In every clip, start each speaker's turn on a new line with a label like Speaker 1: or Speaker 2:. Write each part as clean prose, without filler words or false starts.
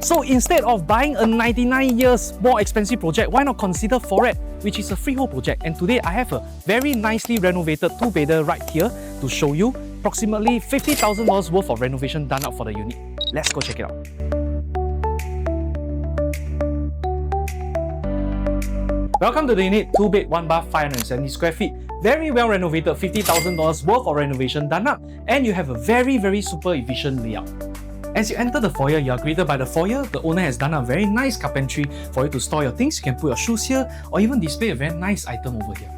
Speaker 1: So instead of buying a 99 years more expensive project, why not consider Forett, which is a freehold project. And today I have a very nicely renovated two-bedder right here to show you. Approximately $50,000 worth of renovation done up for the unit. Let's go check it out. Welcome to the unit, 2-bed, 1-bath, 570 square feet. Very well renovated, $50,000 worth of renovation done up, and you have a very super efficient layout. As you enter the foyer, you are greeted by the foyer. The owner has done a very nice carpentry for you to store your things. You can put your shoes here or even display a very nice item over here.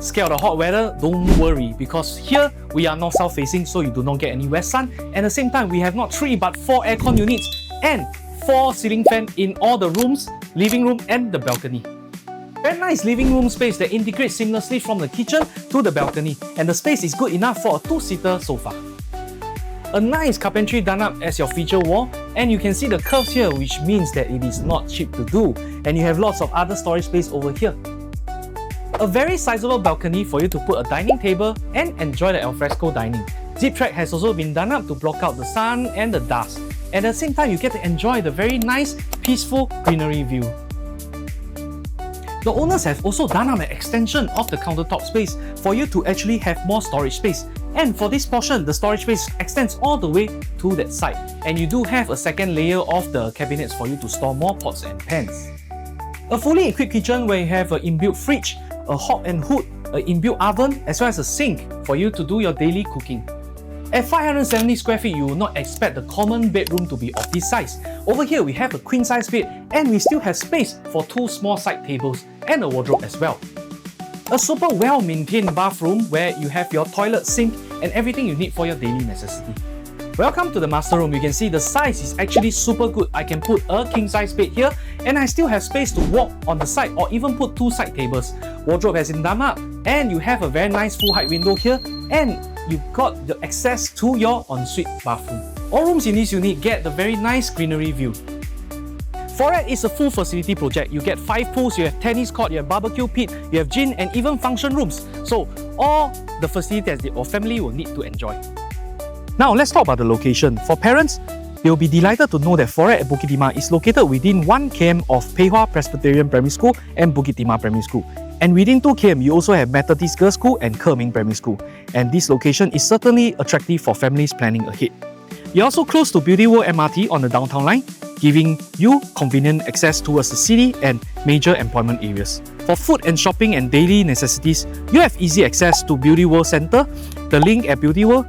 Speaker 1: Scared of the hot weather? Don't worry, because here we are north-south facing, so you do not get any west sun. At the same time, we have not 3 but 4 aircon units and 4 ceiling fan in all the rooms, living room and the balcony. Very nice living room space that integrates seamlessly from the kitchen to the balcony, and the space is good enough for a 2-seater sofa. A nice carpentry done up as your feature wall, and you can see the curves here, which means that it is not cheap to do, and you have lots of other storage space over here. A very sizable balcony for you to put a dining table and enjoy the alfresco dining. Zip track has also been done up to block out the sun and the dust. At the same time, you get to enjoy the very nice, peaceful greenery view. The owners have also done up an extension of the countertop space for you to actually have more storage space. And for this portion, the storage space extends all the way to that side. And you do have a second layer of the cabinets for you to store more pots and pans. A fully equipped kitchen where you have an inbuilt fridge, a hob and hood, an inbuilt oven, as well as a sink for you to do your daily cooking. At 570 square feet, you will not expect the common bedroom to be of this size. Over here, we have a queen size bed, and we still have space for 2 small side tables and a wardrobe as well. A super well-maintained bathroom where you have your toilet, sink, and everything you need for your daily necessity. Welcome to the master room. You can see the size is actually super good. I can put a king size bed here, and I still have space to walk on the side or even put 2 side tables. Wardrobe has been done up, and you have a very nice full height window here, and you've got the access to your ensuite bathroom. All rooms in this unit get the very nice greenery view. Forett is a full facility project. You get 5 pools, you have tennis court, you have barbecue pit, you have gym and even function rooms. So all the facilities that your family will need to enjoy. Now let's talk about the location. For parents, they will be delighted to know that Forett Bukit Timah is located within 1 km of Pei Hwa Presbyterian Primary School and Bukit Timah Primary School. And within 2 km, you also have Methodist Girls' School and Kerming Primary School. And this location is certainly attractive for families planning ahead. You're also close to Beauty World MRT on the downtown line, giving you convenient access towards the city and major employment areas. For food and shopping and daily necessities, you have easy access to Beauty World Centre, the link at Beauty World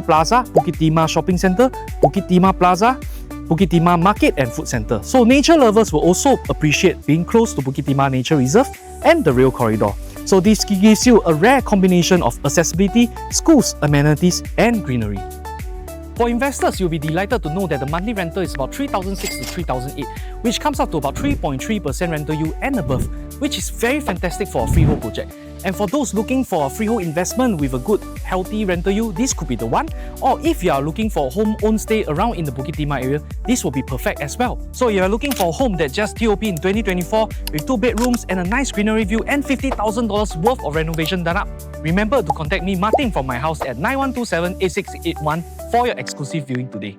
Speaker 1: Plaza, Bukit Timah Shopping Centre, Bukit Timah Plaza, Bukit Timah Market and Food Centre. So nature lovers will also appreciate being close to Bukit Timah Nature Reserve and the rail corridor. So this gives you a rare combination of accessibility, schools, amenities and greenery. For investors, you'll be delighted to know that the monthly rental is about $3,600 to $3,800, which comes up to about 3.3% rental yield and above, which is very fantastic for a freehold project. And for those looking for a freehold investment with a good, healthy rental yield, this could be the one. Or if you are looking for a home-owned stay around in the Bukit Timah area, this will be perfect as well. So if you are looking for a home that just TOP in 2024 with 2 bedrooms and a nice greenery view and $50,000 worth of renovation done up, remember to contact me, Martin, from my house at 9127-8681 for your exclusive viewing today.